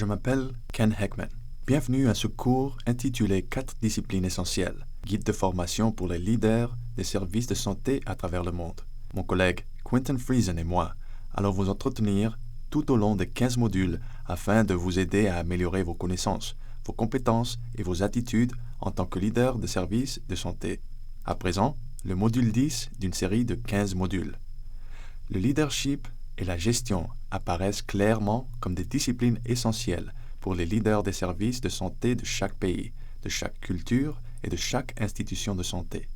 Je m'appelle Ken Heckman. Bienvenue à ce cours intitulé 4 disciplines essentielles, guide de formation pour les leaders des services de santé à travers le monde. Mon collègue Quentin Friesen et moi allons vous entretenir tout au long des 15 modules afin de vous aider à améliorer vos connaissances, vos compétences et vos attitudes en tant que leader de services de santé. À présent, le module 10 d'une série de 15 modules. Le leadership et la gestion apparaissent clairement comme des disciplines essentielles pour les leaders des services de santé de chaque pays, de chaque culture et de chaque institution de santé.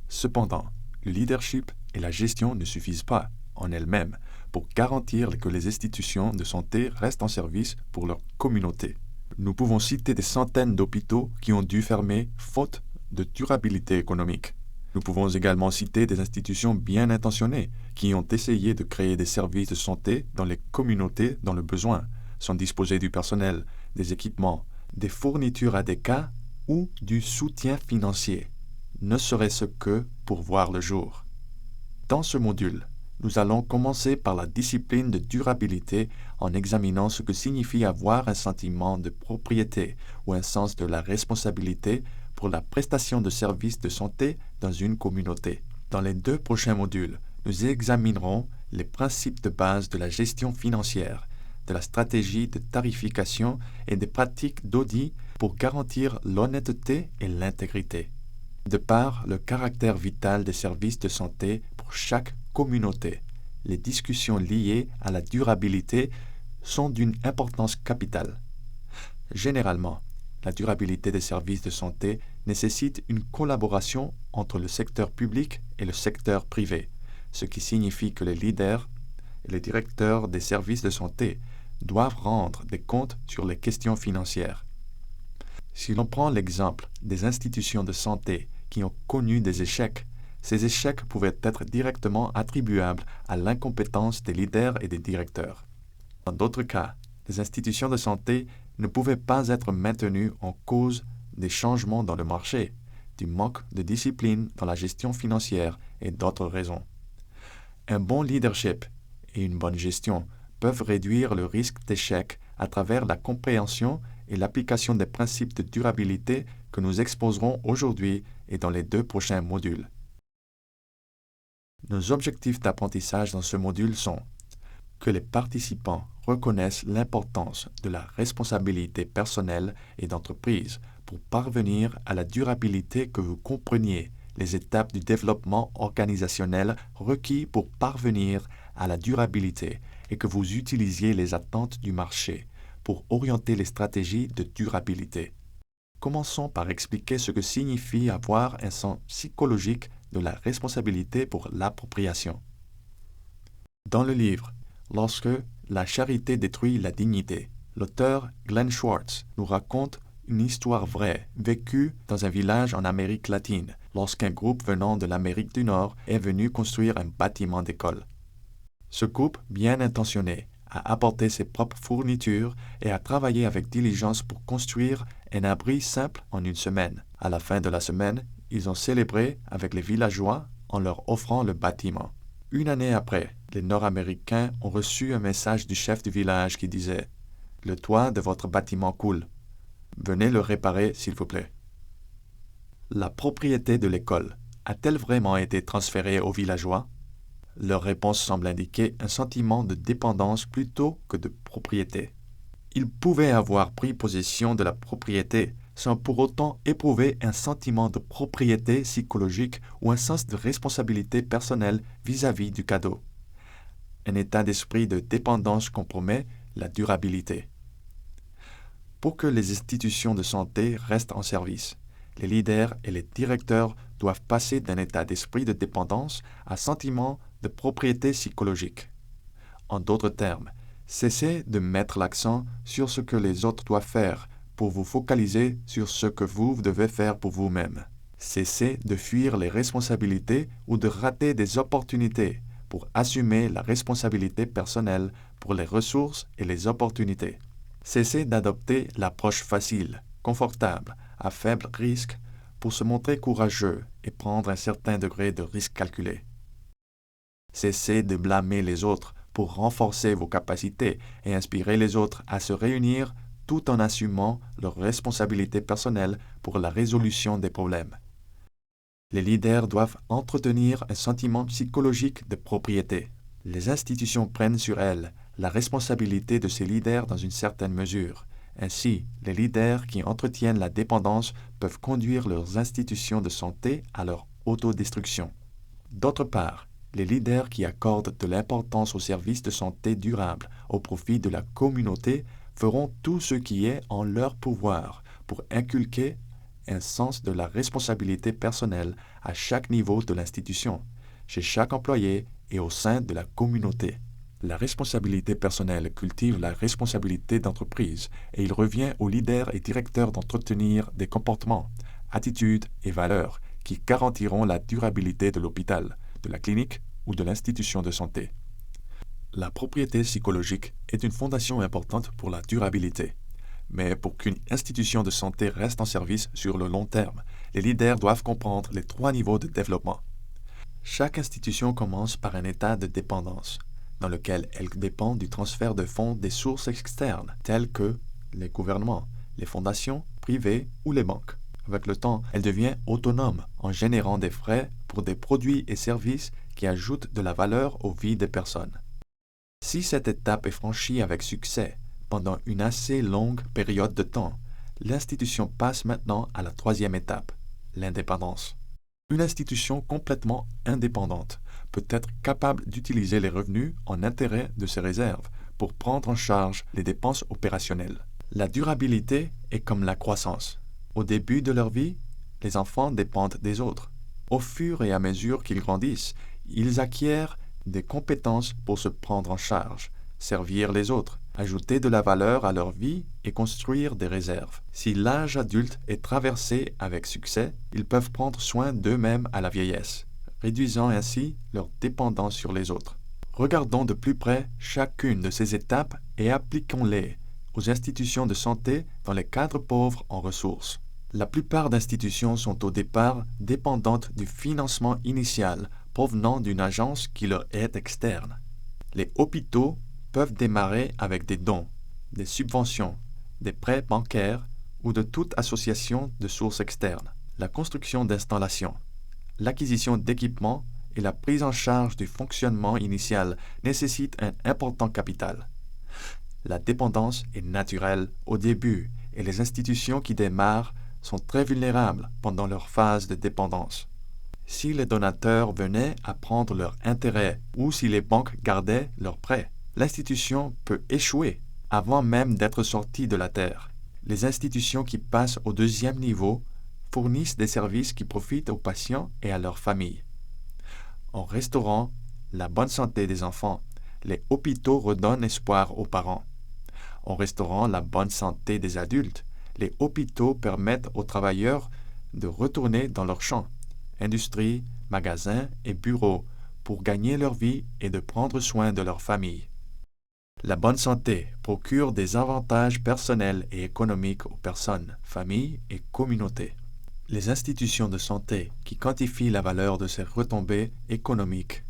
Cependant, le leadership et la gestion ne suffisent pas en elles-mêmes pour garantir que les institutions de santé restent en service pour leur communauté. Nous pouvons citer des centaines d'hôpitaux qui ont dû fermer faute de durabilité économique. Nous pouvons également citer des institutions bien intentionnées qui ont essayé de créer des services de santé dans les communautés dans le besoin, sans disposer du personnel, des équipements, des fournitures à des cas ou du soutien financier, ne serait-ce que pour voir le jour. Dans ce module, nous allons commencer par la discipline de durabilité en examinant ce que signifie avoir un sentiment de propriété ou un sens de la responsabilité pour la prestation de services de santé dans une communauté. Dans les 2 prochains modules, nous examinerons les principes de base de la gestion financière, de la stratégie de tarification et des pratiques d'audit pour garantir l'honnêteté et l'intégrité. De par le caractère vital des services de santé pour chaque communauté, les discussions liées à la durabilité sont d'une importance capitale. Généralement, la durabilité des services de santé nécessite une collaboration entre le secteur public et le secteur privé, ce qui signifie que les leaders et les directeurs des services de santé doivent rendre des comptes sur les questions financières. Si l'on prend l'exemple des institutions de santé qui ont connu des échecs, ces échecs pouvaient être directement attribuables à l'incompétence des leaders et des directeurs. Dans d'autres cas, les institutions de santé ne pouvaient pas être maintenues en cause des changements dans le marché, du manque de discipline dans la gestion financière et d'autres raisons. Un bon leadership et une bonne gestion peuvent réduire le risque d'échec à travers la compréhension et l'application des principes de durabilité que nous exposerons aujourd'hui et dans les 2 prochains modules. Nos objectifs d'apprentissage dans ce module sont que les participants reconnaissent l'importance de la responsabilité personnelle et d'entreprise pour parvenir à la durabilité, que vous compreniez les étapes du développement organisationnel requis pour parvenir à la durabilité et que vous utilisiez les attentes du marché pour orienter les stratégies de durabilité. Commençons par expliquer ce que signifie avoir un sens psychologique de la responsabilité pour l'appropriation. Dans le livre « Lorsque la charité détruit la dignité », l'auteur Glenn Schwartz nous raconte une histoire vraie vécue dans un village en Amérique latine lorsqu'un groupe venant de l'Amérique du Nord est venu construire un bâtiment d'école. Ce groupe, bien intentionné, a apporté ses propres fournitures et a travaillé avec diligence pour construire un abri simple en une semaine. À la fin de la semaine, ils ont célébré avec les villageois en leur offrant le bâtiment. Une année après, les Nord-Américains ont reçu un message du chef du village qui disait « Le toit de votre bâtiment coule. Venez le réparer, s'il vous plaît. » La propriété de l'école a-t-elle vraiment été transférée aux villageois? Leur réponse semble indiquer un sentiment de dépendance plutôt que de propriété. Ils pouvaient avoir pris possession de la propriété sans pour autant éprouver un sentiment de propriété psychologique ou un sens de responsabilité personnelle vis-à-vis du cadeau. Un état d'esprit de dépendance compromet la durabilité. Pour que les institutions de santé restent en service, les leaders et les directeurs doivent passer d'un état d'esprit de dépendance à un sentiment de propriété psychologique. En d'autres termes, cessez de mettre l'accent sur ce que les autres doivent faire pour vous focaliser sur ce que vous devez faire pour vous-même. Cessez de fuir les responsabilités ou de rater des opportunités pour assumer la responsabilité personnelle pour les ressources et les opportunités. Cessez d'adopter l'approche facile, confortable, à faible risque pour se montrer courageux et prendre un certain degré de risque calculé. Cessez de blâmer les autres pour renforcer vos capacités et inspirer les autres à se réunir tout en assumant leurs responsabilités personnelles pour la résolution des problèmes. Les leaders doivent entretenir un sentiment psychologique de propriété. Les institutions prennent sur elles la responsabilité de ces leaders dans une certaine mesure. Ainsi, les leaders qui entretiennent la dépendance peuvent conduire leurs institutions de santé à leur autodestruction. D'autre part, les leaders qui accordent de l'importance aux services de santé durables au profit de la communauté feront tout ce qui est en leur pouvoir pour inculquer un sens de la responsabilité personnelle à chaque niveau de l'institution, chez chaque employé et au sein de la communauté. La responsabilité personnelle cultive la responsabilité d'entreprise et il revient aux leaders et directeurs d'entretenir des comportements, attitudes et valeurs qui garantiront la durabilité de l'hôpital, de la clinique ou de l'institution de santé. La propriété psychologique est une fondation importante pour la durabilité. Mais pour qu'une institution de santé reste en service sur le long terme, les leaders doivent comprendre les 3 niveaux de développement. Chaque institution commence par un état de dépendance, dans lequel elle dépend du transfert de fonds des sources externes, telles que les gouvernements, les fondations privées ou les banques. Avec le temps, elle devient autonome en générant des frais pour des produits et services qui ajoutent de la valeur aux vies des personnes. Si cette étape est franchie avec succès, pendant une assez longue période de temps, l'institution passe maintenant à la 3e étape, l'indépendance. Une institution complètement indépendante peut être capable d'utiliser les revenus en intérêt de ses réserves pour prendre en charge les dépenses opérationnelles. La durabilité est comme la croissance. Au début de leur vie, les enfants dépendent des autres. Au fur et à mesure qu'ils grandissent, ils acquièrent des compétences pour se prendre en charge, servir les autres, ajouter de la valeur à leur vie et construire des réserves. Si l'âge adulte est traversé avec succès, ils peuvent prendre soin d'eux-mêmes à la vieillesse, réduisant ainsi leur dépendance sur les autres. Regardons de plus près chacune de ces étapes et appliquons-les aux institutions de santé dans les cadres pauvres en ressources. La plupart d'institutions sont au départ dépendantes du financement initial provenant d'une agence qui leur est externe. Les hôpitaux peuvent démarrer avec des dons, des subventions, des prêts bancaires ou de toute association de sources externes. La construction d'installations, l'acquisition d'équipements et la prise en charge du fonctionnement initial nécessitent un important capital. La dépendance est naturelle au début et les institutions qui démarrent sont très vulnérables pendant leur phase de dépendance. Si les donateurs venaient à prendre leur intérêt ou si les banques gardaient leurs prêts, l'institution peut échouer avant même d'être sortie de la terre. Les institutions qui passent au 2e niveau fournissent des services qui profitent aux patients et à leurs familles. En restaurant la bonne santé des enfants, les hôpitaux redonnent espoir aux parents. En restaurant la bonne santé des adultes, les hôpitaux permettent aux travailleurs de retourner dans leurs champs, industries, magasins et bureaux pour gagner leur vie et de prendre soin de leur famille. La bonne santé procure des avantages personnels et économiques aux personnes, familles et communautés. Les institutions de santé qui quantifient la valeur de ces retombées économiques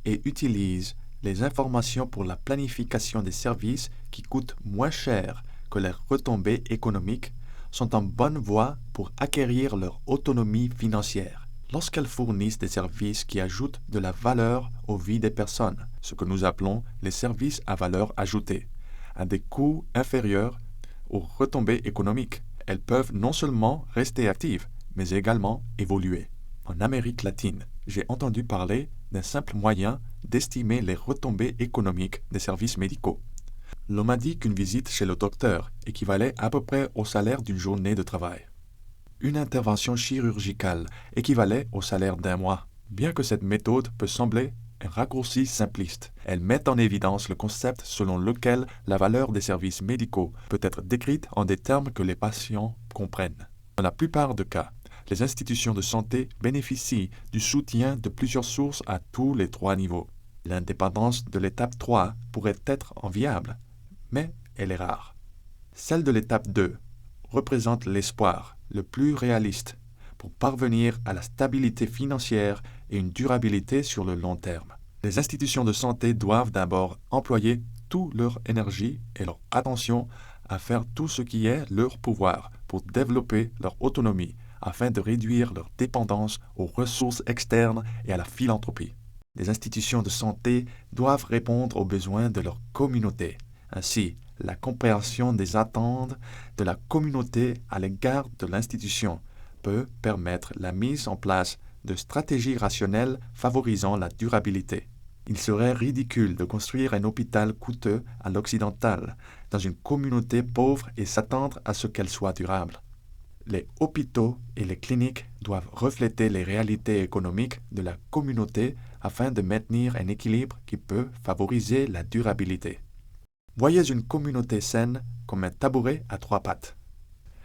et utilisent les informations pour la planification des services qui coûtent moins cher que les retombées économiques sont en bonne voie pour acquérir leur autonomie financière. Lorsqu'elles fournissent des services qui ajoutent de la valeur aux vies des personnes, ce que nous appelons les services à valeur ajoutée, à des coûts inférieurs aux retombées économiques, elles peuvent non seulement rester actives, mais également évoluer. En Amérique latine, j'ai entendu parler d'un simple moyen d'estimer les retombées économiques des services médicaux. L'on m'a dit qu'une visite chez le docteur équivalait à peu près au salaire d'une journée de travail. Une intervention chirurgicale équivalait au salaire d'un mois. Bien que cette méthode peut sembler un raccourci simpliste, elle met en évidence le concept selon lequel la valeur des services médicaux peut être décrite en des termes que les patients comprennent. Dans la plupart des cas, les institutions de santé bénéficient du soutien de plusieurs sources à tous les 3 niveaux. L'indépendance de l'étape 3 pourrait être enviable, mais elle est rare. Celle de l'étape 2 représente l'espoir le plus réaliste pour parvenir à la stabilité financière et une durabilité sur le long terme. Les institutions de santé doivent d'abord employer toute leur énergie et leur attention à faire tout ce qui est leur pouvoir pour développer leur autonomie afin de réduire leur dépendance aux ressources externes et à la philanthropie. Les institutions de santé doivent répondre aux besoins de leur communauté. Ainsi, la compréhension des attentes de la communauté à l'égard de l'institution peut permettre la mise en place de stratégies rationnelles favorisant la durabilité. Il serait ridicule de construire un hôpital coûteux à l'occidental dans une communauté pauvre et s'attendre à ce qu'elle soit durable. Les hôpitaux et les cliniques doivent refléter les réalités économiques de la communauté afin de maintenir un équilibre qui peut favoriser la durabilité. Voyez une communauté saine comme un tabouret à 3 pattes.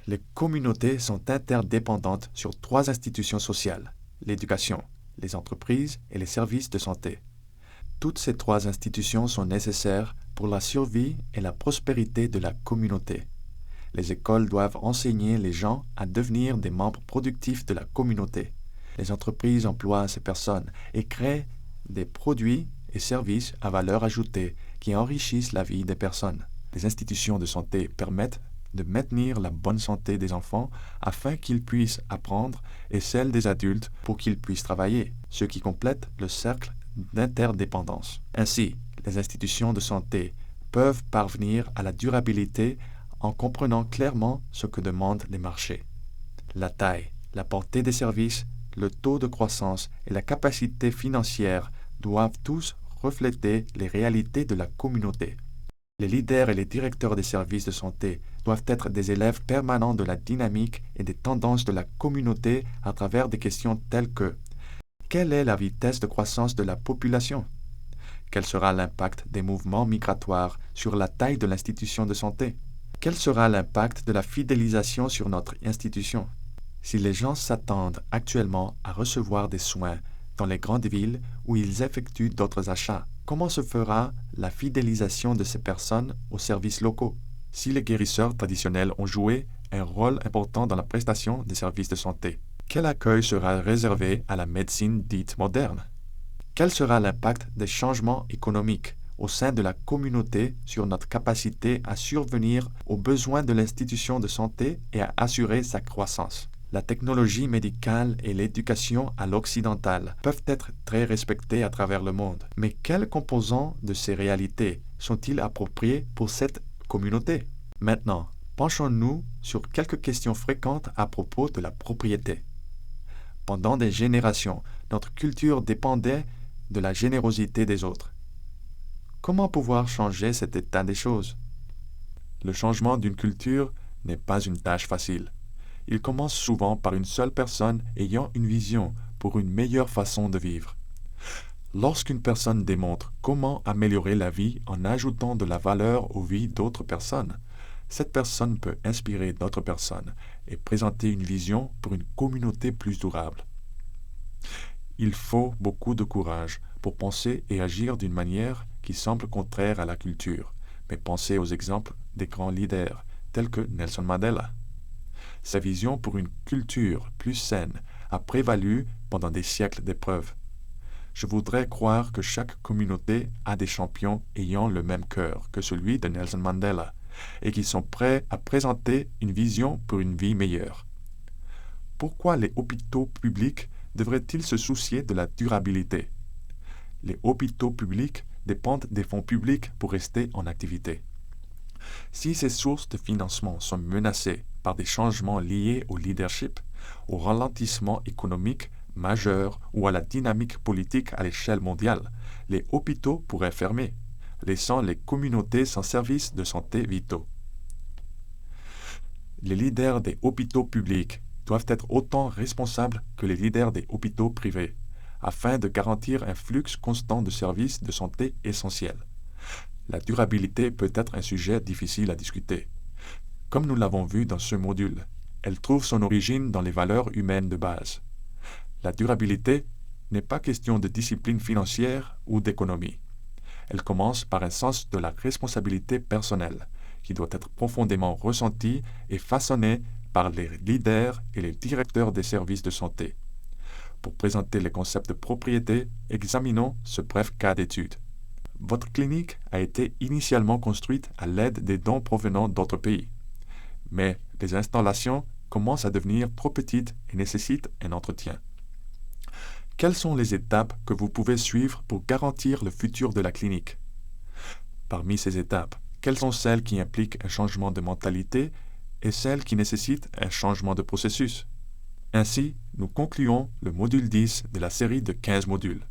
Les communautés sont interdépendantes sur 3 institutions sociales, l'éducation, les entreprises et les services de santé. Toutes ces 3 institutions sont nécessaires pour la survie et la prospérité de la communauté. Les écoles doivent enseigner les gens à devenir des membres productifs de la communauté. Les entreprises emploient ces personnes et créent des produits et services à valeur ajoutée qui enrichissent la vie des personnes. Les institutions de santé permettent de maintenir la bonne santé des enfants afin qu'ils puissent apprendre et celle des adultes pour qu'ils puissent travailler, ce qui complète le cercle d'interdépendance. Ainsi, les institutions de santé peuvent parvenir à la durabilité en comprenant clairement ce que demandent les marchés. La taille, la portée des services, le taux de croissance et la capacité financière doivent tous refléter les réalités de la communauté. Les leaders et les directeurs des services de santé doivent être des élèves permanents de la dynamique et des tendances de la communauté à travers des questions telles que: quelle est la vitesse de croissance de la population? Quel sera l'impact des mouvements migratoires sur la taille de l'institution de santé? Quel sera l'impact de la fidélisation sur notre institution? Si les gens s'attendent actuellement à recevoir des soins dans les grandes villes où ils effectuent d'autres achats, comment se fera la fidélisation de ces personnes aux services locaux? Si les guérisseurs traditionnels ont joué un rôle important dans la prestation des services de santé, quel accueil sera réservé à la médecine dite moderne? Quel sera l'impact des changements économiques au sein de la communauté sur notre capacité à survenir aux besoins de l'institution de santé et à assurer sa croissance? La technologie médicale et l'éducation à l'occidental peuvent être très respectées à travers le monde. Mais quels composants de ces réalités sont-ils appropriés pour cette communauté? Maintenant, penchons-nous sur quelques questions fréquentes à propos de la propriété. Pendant des générations, notre culture dépendait de la générosité des autres. Comment pouvoir changer cet état des choses? Le changement d'une culture n'est pas une tâche facile. Il commence souvent par une seule personne ayant une vision pour une meilleure façon de vivre. Lorsqu'une personne démontre comment améliorer la vie en ajoutant de la valeur aux vies d'autres personnes, cette personne peut inspirer d'autres personnes et présenter une vision pour une communauté plus durable. Il faut beaucoup de courage pour penser et agir d'une manière qui semble contraire à la culture, mais pensez aux exemples des grands leaders tels que Nelson Mandela. Sa vision pour une culture plus saine a prévalu pendant des siècles d'épreuves. Je voudrais croire que chaque communauté a des champions ayant le même cœur que celui de Nelson Mandela et qui sont prêts à présenter une vision pour une vie meilleure. Pourquoi les hôpitaux publics devraient-ils se soucier de la durabilité? Les hôpitaux publics dépendent des fonds publics pour rester en activité. Si ces sources de financement sont menacées par des changements liés au leadership, au ralentissement économique majeur ou à la dynamique politique à l'échelle mondiale, les hôpitaux pourraient fermer, laissant les communautés sans services de santé vitaux. Les leaders des hôpitaux publics doivent être autant responsables que les leaders des hôpitaux privés, afin de garantir un flux constant de services de santé essentiels. La durabilité peut être un sujet difficile à discuter. Comme nous l'avons vu dans ce module, elle trouve son origine dans les valeurs humaines de base. La durabilité n'est pas question de discipline financière ou d'économie. Elle commence par un sens de la responsabilité personnelle, qui doit être profondément ressenti et façonné par les leaders et les directeurs des services de santé. Pour présenter les concepts de propriété, examinons ce bref cas d'étude. Votre clinique a été initialement construite à l'aide des dons provenant d'autres pays. Mais les installations commencent à devenir trop petites et nécessitent un entretien. Quelles sont les étapes que vous pouvez suivre pour garantir le futur de la clinique? Parmi ces étapes, quelles sont celles qui impliquent un changement de mentalité et celles qui nécessitent un changement de processus? Ainsi, nous concluons le module 10 de la série de 15 modules.